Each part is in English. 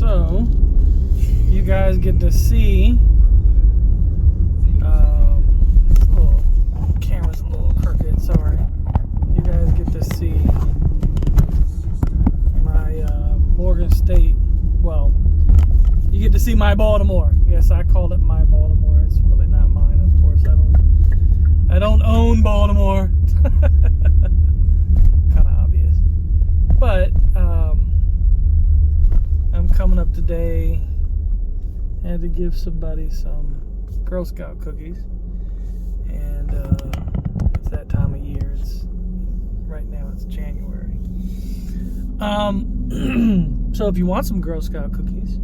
So you guys get to see. This little camera's a little crooked. Sorry. You guys get to see my Morgan State. Well, you get to see my Baltimore. Yes, I called it my Baltimore. It's really not mine, of course. I don't own Baltimore. Kind of obvious. But I'm coming up today. I had to give somebody some Girl Scout cookies, and it's that time of year. Right now it's January. So if you want some Girl Scout cookies,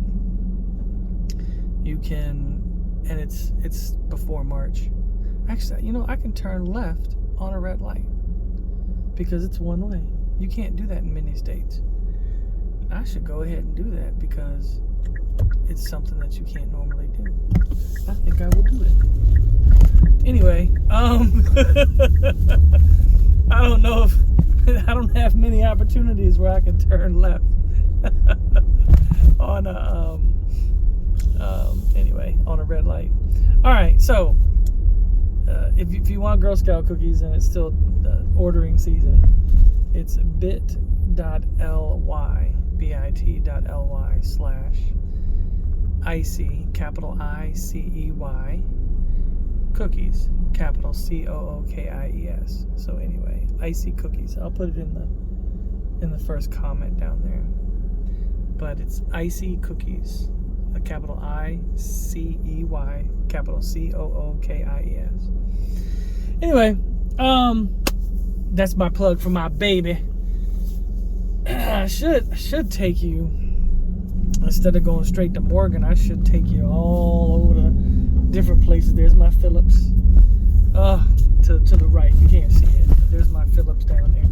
you can, and it's before March. Actually, I can turn left on a red light because it's one way. You can't do that in many states. I should go ahead and do that because it's something that you can't normally do. I think I will do it. Anyway, I don't know if I don't have many opportunities where I can turn left on a on a red light. All right, so if you want Girl Scout cookies and it's still ordering season, it's bit.ly/icy, capital ICEY, cookies, capital COOKIES. So anyway, icy cookies. I'll put it in the first comment down there. But it's icy cookies, a capital ICEY, capital COOKIES. Anyway, that's my plug for my baby. I should take you, instead of going straight to Morgan, I should take you all over the different places. There's my Phillips. To the right. You can't see it, but there's my Phillips down there.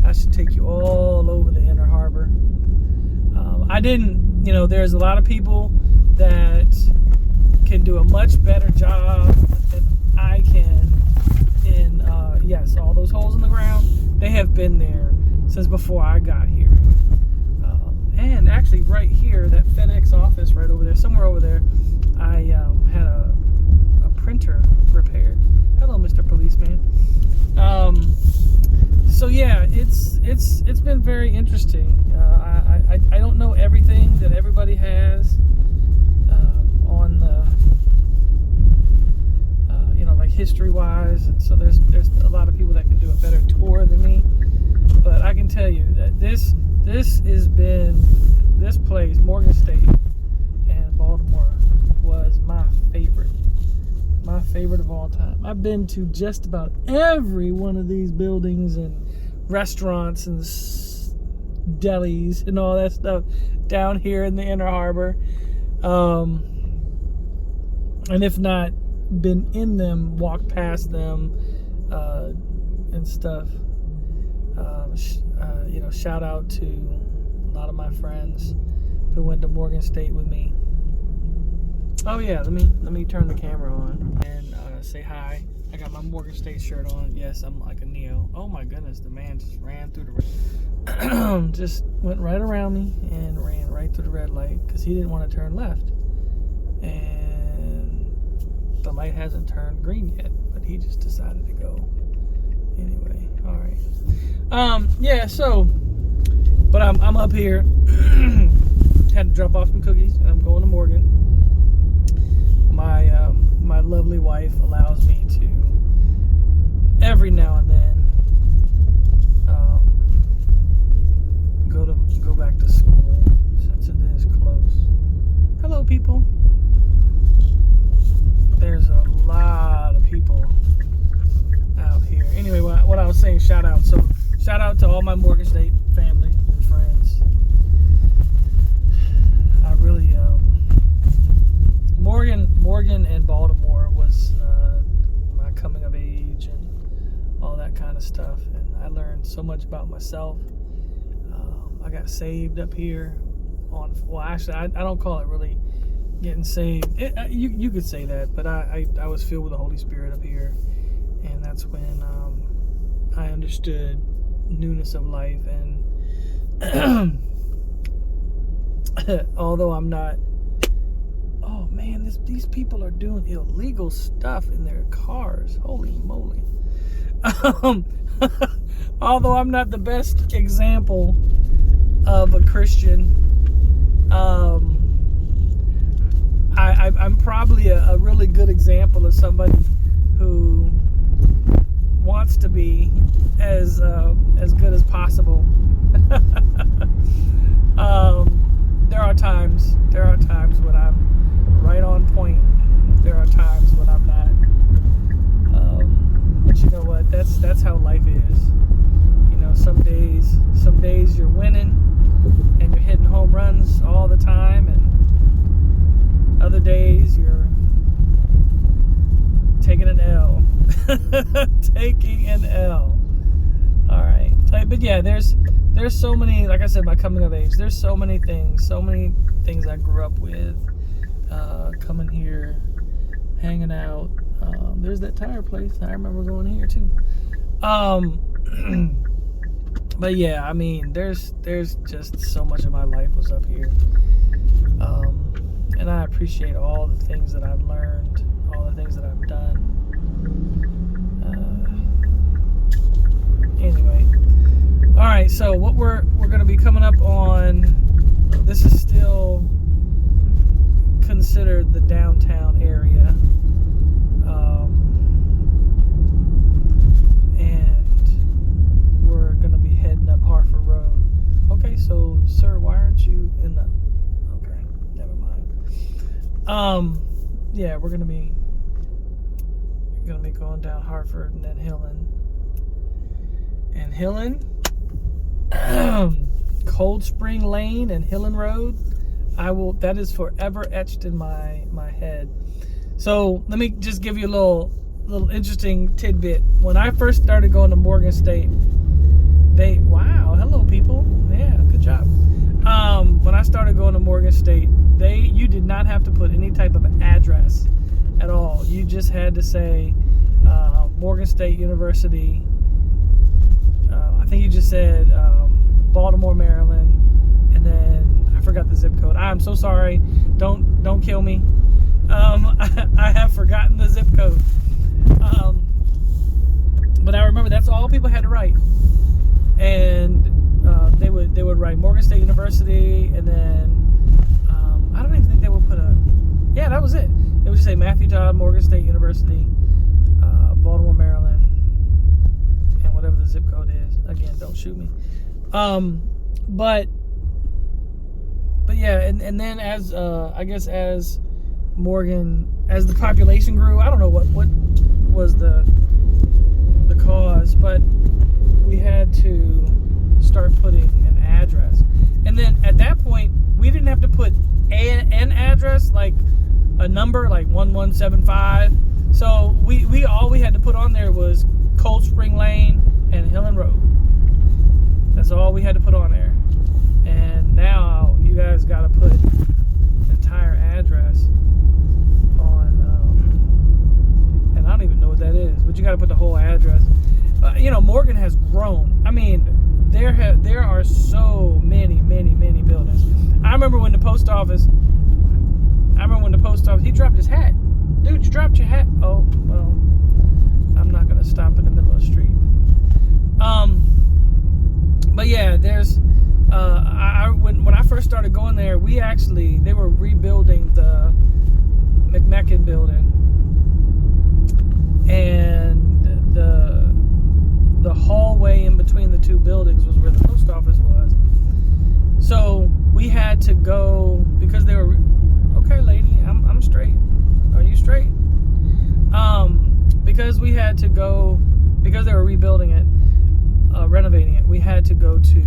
I should take you all over the Inner Harbor. I didn't, there's a lot of people that can do a much better job than I can in, yes, all those holes in the ground, they have been there since before I got here. And actually right here, that FedEx office right over there, somewhere over there, I had a printer repaired. Hello, Mr. Policeman. So yeah, it's been very interesting. I don't know everything that everybody has on the like history-wise, and so there's a lot of people that can do a better tour than me. But I can tell you that this place, Morgan State and Baltimore, was my favorite of all time. I've been to just about every one of these buildings and restaurants and delis and all that stuff down here in the Inner Harbor. And if not been in them, walked past them and stuff. Shout out to a lot of my friends who went to Morgan State with me. Oh yeah, let me turn the camera on and say hi. I got my Morgan State shirt on. Yes, I'm like a Neo. Oh my goodness, the man just ran through the just went right around me and ran right through the red light because he didn't want to turn left. And the light hasn't turned green yet, but he just decided to go. Anyway, all right. Yeah, so, but I'm up here. Had to drop off some cookies, and I'm going to Morgan. My lovely wife allows me to every now and then go back to school since it is close. Hello, people. There's a lot of people out here. Anyway, what I was saying, shout out to all my Morgan State family and friends. I really Morgan and Baltimore was my coming of age and all that kind of stuff, and I learned so much about myself. I got saved up here actually I don't call it really getting saved. You could say that, but I was filled with the Holy Spirit up here, and that's when I understood newness of life and Although I'm not. Oh man, these people are doing illegal stuff in their cars. Holy moly. Although I'm not the best example of a Christian, I'm probably a really good example of somebody who wants to be as good as possible. There are times when I'm right on point. There are times when I'm not. But you know what? That's how life is. You know, some days you're winning and you're hitting home runs all the time, and other days you're taking an L. Taking an L. All right. But yeah, there's so many, like I said, my coming of age, there's so many things I grew up with, coming here, hanging out. There's that tire place. I remember going here too. But yeah, I mean, there's just so much of my life was up here. And I appreciate all the things that I've learned, all the things that I've done. Anyway, all right. So what we're going to be coming up on, this is still considered the downtown area, and we're going to be heading up Hartford Road. Okay, so sir, why aren't you in the? Okay, never mind. Yeah, we're going to be going down Hartford and then Hillen. And Hillen, Cold Spring Lane and Hillen Road, that is forever etched in my head. So let me just give you a little interesting tidbit. When I first started going to Morgan State, hello people, yeah, good job. When I started going to Morgan State, you did not have to put any type of address at all. You just had to say Morgan State University. I think you just said Baltimore, Maryland, and then I forgot the zip code. I'm so sorry. Don't kill me. I have forgotten the zip code. But I remember that's all people had to write, and they would write Morgan State University, and then I don't even think they would put yeah, that was it. It would just say Matthew Todd, Morgan State University, Baltimore, Maryland, and whatever the zip code is. Again, don't shoot me. But yeah, and then as I guess as the population grew, I don't know what was the cause, but we had to start putting an address. And then at that point, we didn't have to put an address, like a number, like 1175. So all we had to put on there was Cold Spring Lane and Hillen Road. That's all we had to put on there. And now you guys got to put an entire address on, and I don't even know what that is, but you got to put the whole address. Morgan has grown. I mean, there are so many buildings. I remember when the post office, he dropped his hat. Dude, you dropped your hat. Oh, well, I'm not going to stop in the middle of the street. But yeah, there's, when I first started going there, they were rebuilding the McMecken building, and the hallway in between the two buildings was where the post office was. So we had to go, because they were, okay lady, I'm straight. Are you straight? Because we had to go, because they were rebuilding it, renovating it, we had to go to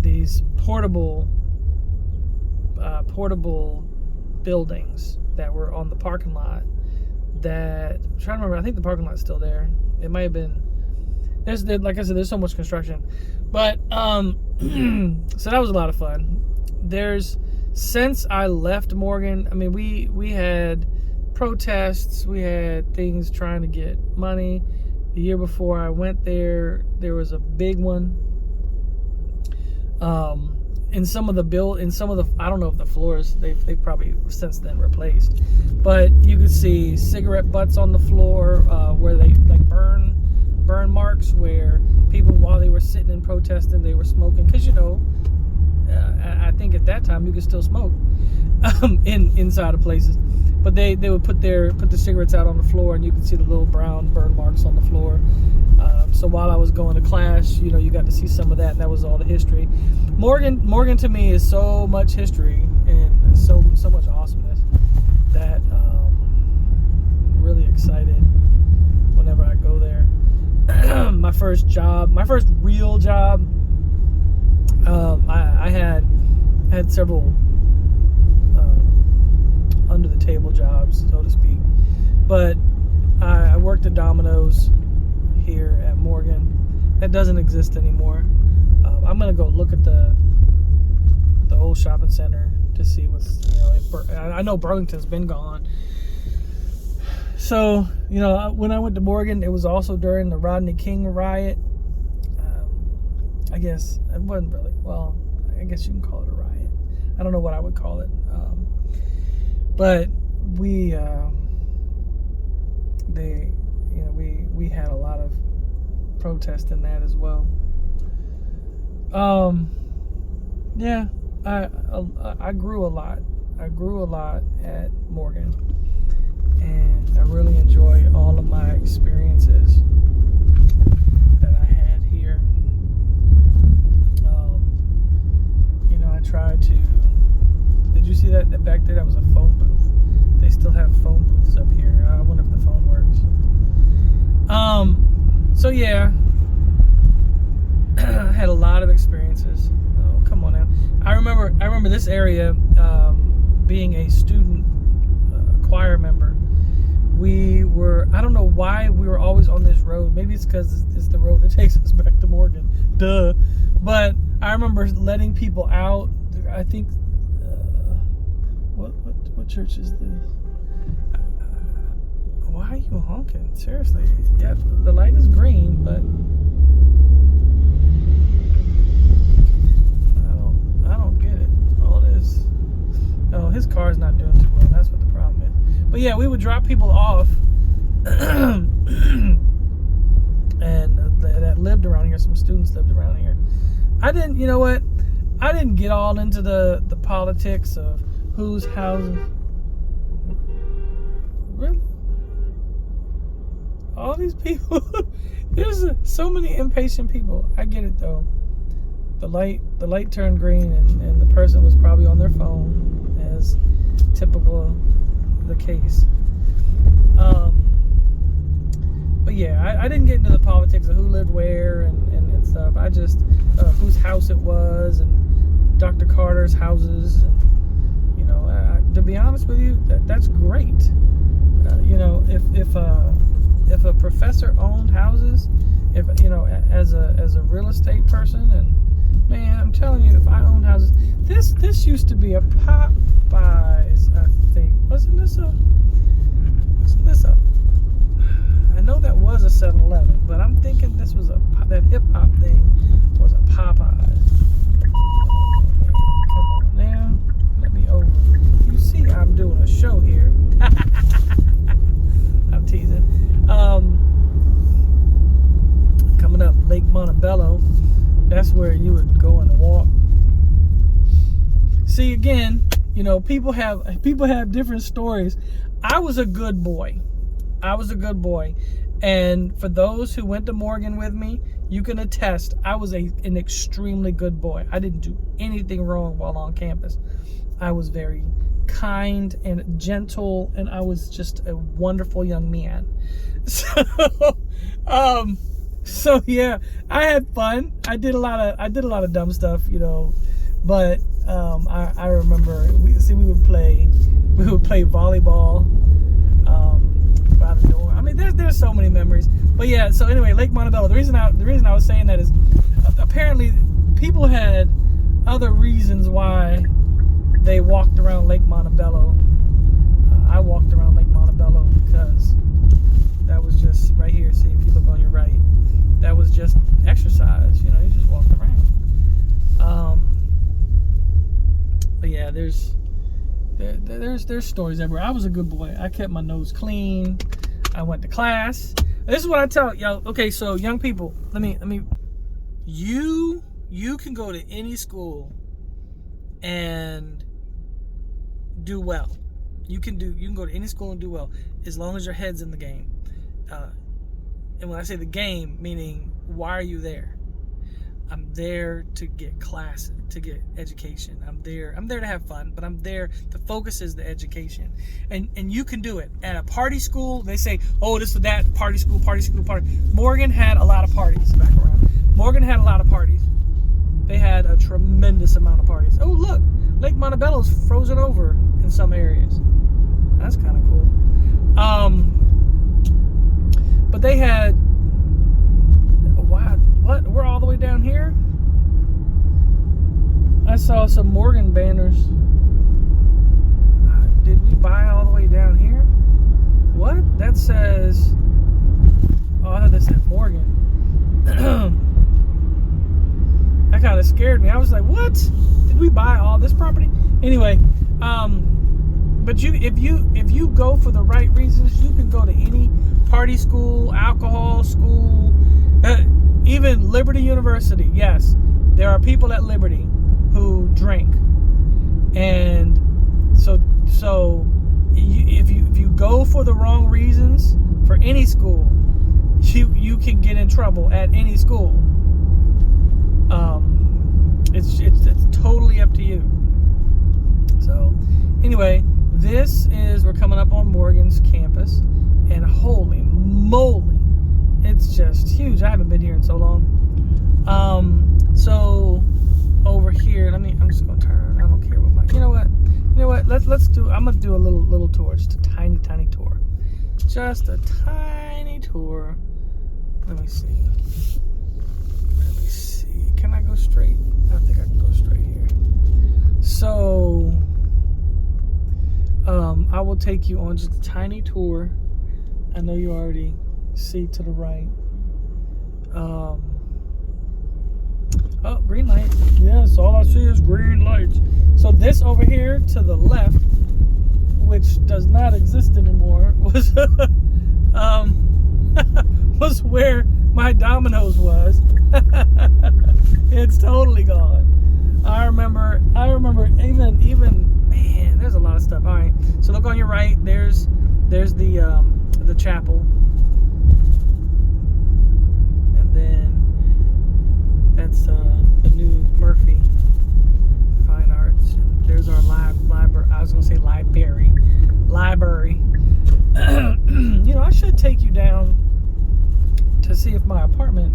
these portable buildings that were on the parking lot. That, I'm trying to remember, I think the parking lot's still there. It might have been, like I said, there's so much construction. But so that was a lot of fun. Since I left Morgan, I mean, we had protests, we had things trying to get money. The year before I went there was a big one. in some of the I don't know if the floors they've probably since then replaced, but you could see cigarette butts on the floor where they like burn marks where people, while they were sitting and protesting, they were smoking, because I think at that time you could still smoke inside of places, but they would put the cigarettes out on the floor, and you could see the little brown burn marks on the floor. So while I was going to class, you got to see some of that, and that was all the history. Morgan to me is so much history and so much awesomeness that I'm really excited whenever I go there. My first real job, I had several under the table jobs, so to speak, but I worked at Domino's here at Morgan. That doesn't exist anymore. I'm gonna go look at the old shopping center to see what's, I know Burlington's been gone. So, when I went to Morgan, it was also during the Rodney King riot. I guess it wasn't really, well, I guess you can call it a riot. I don't know what I would call it. But we had a lot of protest in that as well. Yeah, I grew a lot. I grew a lot at Morgan, and I really enjoy all of my experiences that I had here. I tried to. Did you see that back there? That was a phone booth. They still have phone booths up here. I wonder if the phone works. So yeah, I had a lot of experiences. Oh, come on now. I remember this area, being a student choir member. I don't know why we were always on this road. Maybe it's because it's the road that takes us back to Morgan. Duh. But I remember letting people out. I think, what church is this? Why are you honking? Seriously. Yeah, the light is green, but I don't get it. All this. Oh, his car's not doing too well. That's what the problem is. But yeah, we would drop people off and that lived around here. Some students lived around here. I didn't get all into the politics of whose houses. Really? All these people. There's so many impatient people. I get it though. The light turned green, and the person was probably on their phone, as typical the case. But yeah, I didn't get into the politics of who lived where and stuff. I just whose house it was, and Dr. Carter's houses, and to be honest with you, that's great. If a professor owned houses, as a real estate person, and man, I'm telling you, if I owned houses, this used to be a Popeyes, I think. Wasn't this a? I know that was a 7-Eleven, but I'm thinking this was that hip hop thing was a Popeyes. Come on now, let me over. You see, I'm doing a show here. I'm teasing. Coming up, Lake Montebello. That's where you would go and walk. See, again, people have different stories. I was a good boy. And for those who went to Morgan with me, you can attest, I was an extremely good boy. I didn't do anything wrong while on campus. I was very kind and gentle, and I was just a wonderful young man. So yeah, I had fun. I did a lot of dumb stuff, but I remember we would play volleyball by the door. I mean, there's so many memories. But yeah, so anyway, Lake Montebello. The reason I was saying that is apparently people had other reasons why they walked around Lake Montebello. I walked around Lake Montebello because that was just right here. See, if you look on your right, that was just exercise. You just walked around. there's stories everywhere. I was a good boy. I kept my nose clean. I went to class. This is what I tell y'all. Okay, so young people, you can go to any school and do well. You can go to any school and do well as long as your head's in the game. And when I say the game, meaning why are you there? I'm there to get classes, to get education. I'm there to have fun, but I'm there. The focus is the education, and you can do it at a party school. They say, oh, this or that, party school. Morgan had a lot of parties back around. Morgan had a lot of parties. They had a tremendous amount of parties. Oh, look, Lake Montebello's frozen over in some areas. That's kind of cool. But they had, wow, what? We're all the way down here? I saw some Morgan banners. Did we buy all the way down here? What? That says, oh, I thought that said Morgan. That kind of scared me. I was like, what? Did we buy all this property? Anyway, but if you go for the right reasons, you can go to any party school, alcohol school, even Liberty University. Yes, there are people at Liberty who drink, and so if you go for the wrong reasons for any school, you can get in trouble at any school. It's totally up to you. So anyway, we're coming up on Morgan's campus, and holy moly, it's just huge. I haven't been here in so long. So over here, I'm just gonna turn. I don't care what you know what. I'm gonna do a little tour, just a tiny tour. Just a tiny tour. Let me see. Can I go straight? I think I can go straight here. So, I will take you on just a tiny tour. I know you already see to the right. Oh, green light. Yes, all I see is green lights. So this over here to the left, which does not exist anymore, was was where my Domino's was. It's totally gone. I remember even man, there's a lot of stuff. All right, so look on your right. There's the chapel, and then that's the new Murphy Fine Arts. And there's our library. I was gonna say library. I should take you down to see if my apartment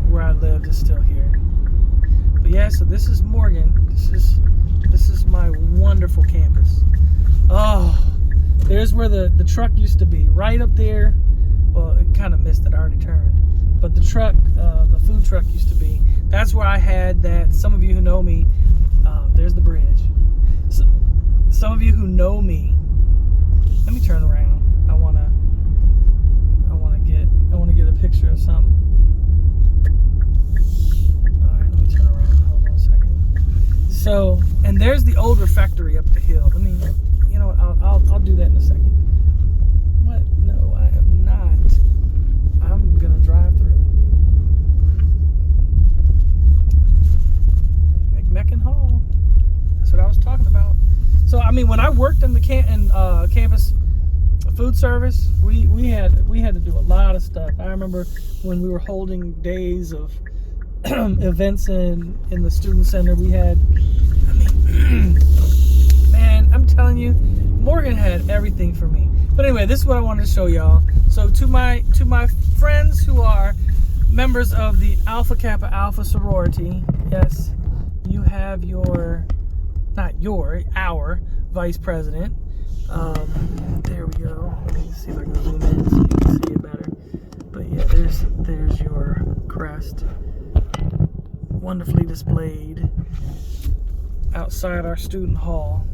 where I lived is still here. But yeah, so this is Morgan. This is my wonderful campus. Oh, there's where the truck used to be, right up there. Well, it kind of missed it. I already turned. But the truck, the food truck used to be. That's where I had that. Some of you who know me, there's the bridge. So, some of you who know me, let me turn around. I wanna get a picture of something. All right, let me turn around. Hold on a second. So, and there's the old refectory up the hill. Let me, I'll do that in a second. What? No, I am not. I'm gonna drive through. McMecken Hall. That's what I was talking about. So, when I worked in the campus food service, we had to do a lot of stuff. I remember when we were holding days of events in the student center. We had, man, I'm telling you, Morgan had everything for me. But anyway, this is what I wanted to show y'all. So to my friends who are members of the Alpha Kappa Alpha sorority, yes, you have our vice president. There we go. Let me see if I can zoom in so you can see it better. But yeah, there's your crest, wonderfully displayed outside our student hall,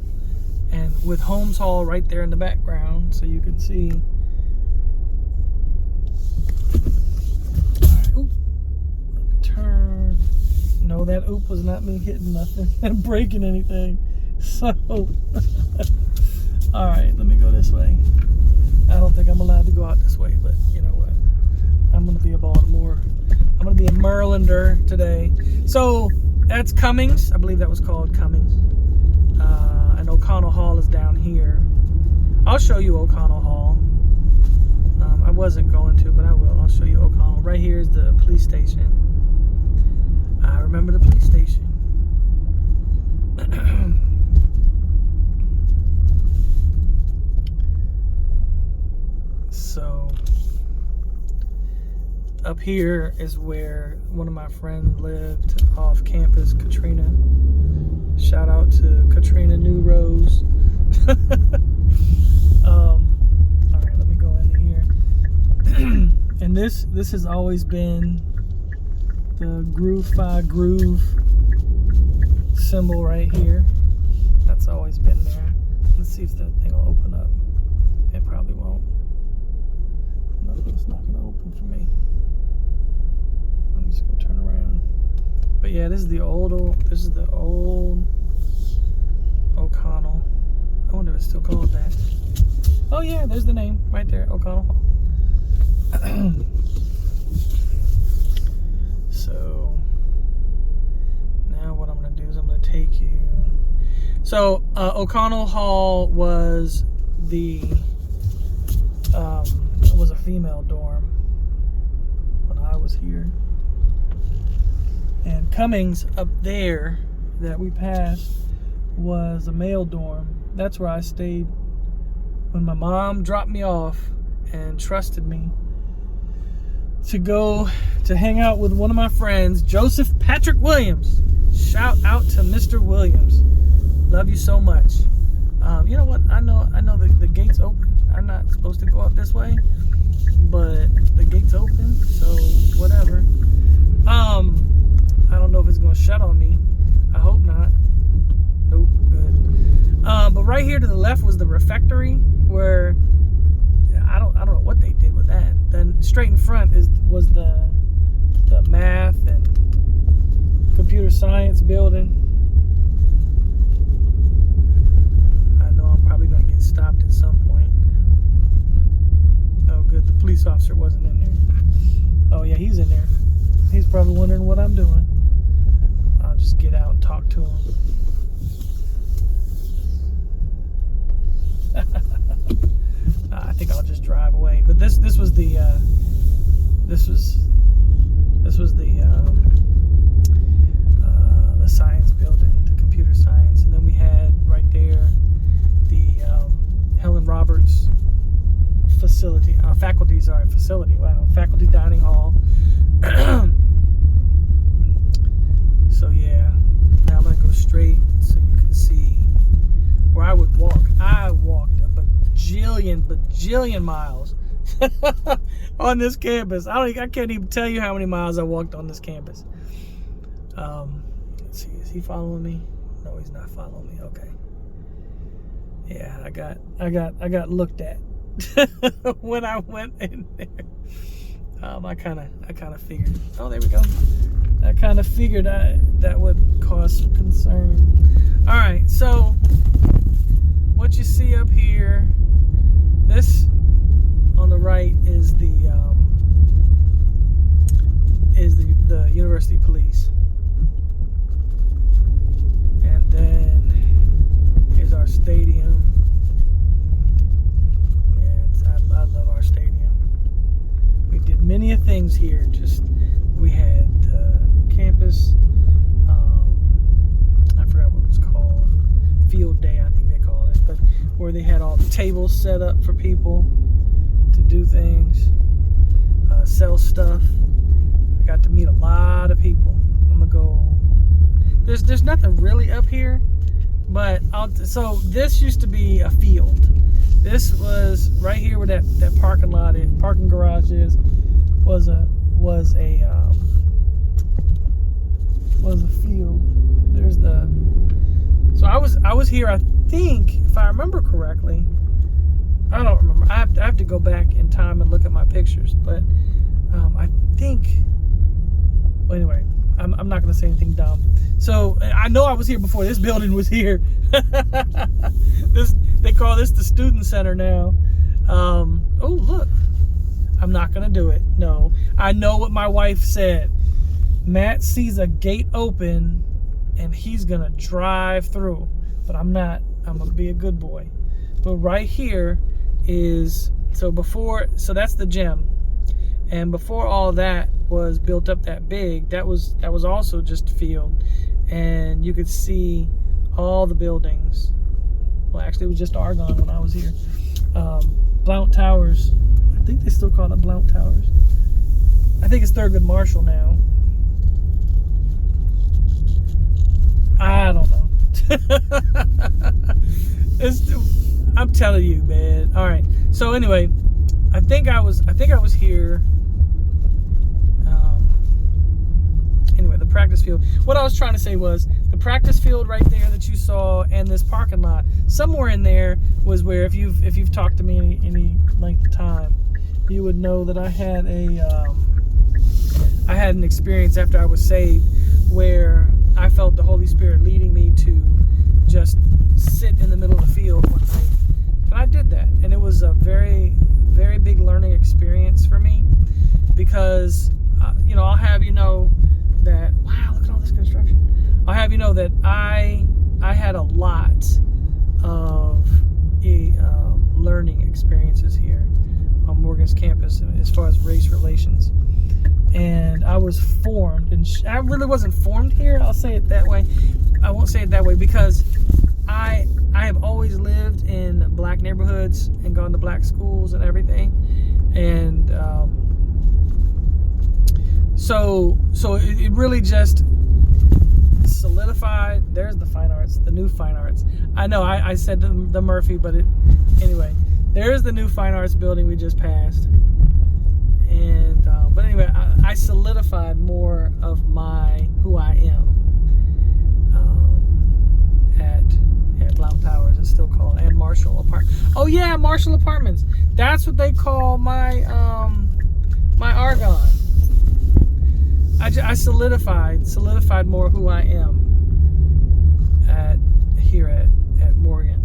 and with Holmes Hall right there in the background, so you can see. All right, oop. Let me turn. No, that oop was not me hitting nothing and breaking anything. So, all right, let me go this way. I don't think I'm allowed to go out this way, but you know what? I'm going to be a Baltimore. I'm going to be a Marylander today. So, that's Cummings. I believe that was called Cummings. And O'Connell Hall is down here. I'll show you O'Connell Hall. I wasn't going to, but I will. I'll show you O'Connell. Right here is the police station. I remember the police station. So, up here is where one of my friends lived off campus, Katrina. Shout out to Katrina New Rose. All right, let me go into here. And this has always been the groove symbol right here. That's always been there. Let's see if that thing will open up. It probably won't. No, it's not gonna open for me. I'm just gonna turn around. But yeah, this is the old O'Connell. I wonder if it's still called that. Oh yeah, there's the name right there, O'Connell Hall. So now what I'm gonna do is I'm gonna take you. So O'Connell Hall was a female dorm when I was here. And Cummings up there that we passed was a male dorm. That's where I stayed when my mom dropped me off and trusted me to go to hang out with one of my friends, Joseph Patrick Williams. Shout out to Mr. Williams. Love you so much. You know what? I know the gate's open. I'm not supposed to go up this way, but the gate's open, so whatever. I don't know if it's gonna shut on me. I hope not. Nope, good. But right here to the left was the refectory, where I don't know what they did with that. Then straight in front was the math and computer science building. I know I'm probably gonna get stopped at some point. Oh good, the police officer wasn't in there. Oh yeah, he's in there. He's probably wondering what I'm doing. I'll just get out and talk to him. I think I'll just drive away. But this was the science building, the computer science, and then we had right there the Helen Roberts facility, faculty dining hall. So yeah, now I'm gonna go straight so you can see where I would walk. I walked a bajillion miles on this campus. I can't even tell you how many miles I walked on this campus. Let's see, is he following me? No, he's not following me. Okay. Yeah, I got looked at when I went in there. I kind of figured. Oh, there we go. I kind of figured that would cause some concern. All right, so what you see up here, this on the right is the University Police, and then here's our stadium. I love our stadium. We did many things here. We had campus. I forgot what it was called. Field day, I think they called it. But where they had all the tables set up for people to do things, sell stuff. I got to meet a lot of people. I'm gonna go. There's nothing really up here, but so this used to be a field. This was right here where that parking garage is. Was a field. There's the. So I was here. I think, if I remember correctly, I don't remember. I have to go back in time and look at my pictures. But I think. Well, anyway, I'm not going to say anything dumb. So I know I was here before this building was here. They call this the student center now. Oh, look. I'm not going to do it. No. I know what my wife said. Matt sees a gate open and he's going to drive through. But I'm not. I'm going to be a good boy. But right here is, so that's the gym. And before all that was built up that big, that was also just a field. And you could see all the buildings. Well, actually, it was just Argonne when I was here. Blount Towers. I think they still call it Blount Towers. I think it's Thurgood Marshall now. I don't know. I'm telling you, man. All right. So anyway, I think I was here. Anyway, the practice field. What I was trying to say was the practice field right there that you saw, and this parking lot. Somewhere in there was where, if you've talked to me any length of time, you would know that I had an experience after I was saved where I felt the Holy Spirit leading me to just sit in the middle of the field one night. And I did that. And it was a very, very big learning experience for me because, I'll have you know that, wow, look at all this construction. I'll have you know that I had a lot of learning experiences here on Morgan's campus as far as race relations. And I was formed, and I really wasn't formed here. I'll say it that way. I won't say it that way because I have always lived in black neighborhoods and gone to black schools and everything. And so it really just solidified. There's the fine arts, the new fine arts. I know I said the Murphy, but anyway, there's the new fine arts building we just passed. And but anyway, I solidified more of who I am at Blount Towers. It's still called, and Marshall Apartments. Oh yeah, Marshall Apartments. That's what they call my Argonne. I solidified more who I am here at Morgan.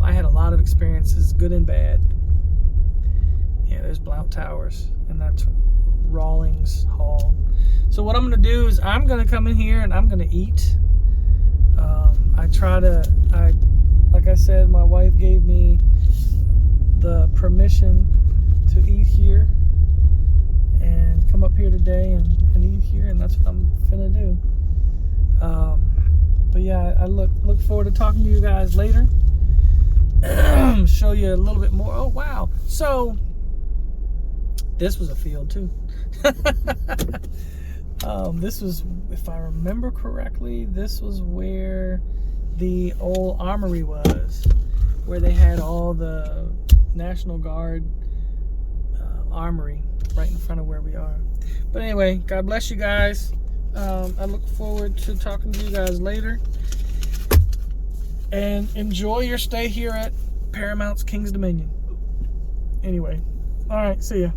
I had a lot of experiences, good and bad. Yeah, there's Blount Towers, and that's Rawlings Hall. So what I'm going to do is I'm going to come in here and I'm going to eat. Like I said, my wife gave me the permission to eat here and come up here today and eat here, and that's what I'm finna do. But yeah, I look forward to talking to you guys later. Show you a little bit more. Oh wow! So this was a field too. This was, if I remember correctly, this was where the old armory was, where they had all the National Guard armory right in front of where we are. But anyway, God bless you guys. I look forward to talking to you guys later. And enjoy your stay here at Paramount's King's Dominion. Anyway, all right, see ya.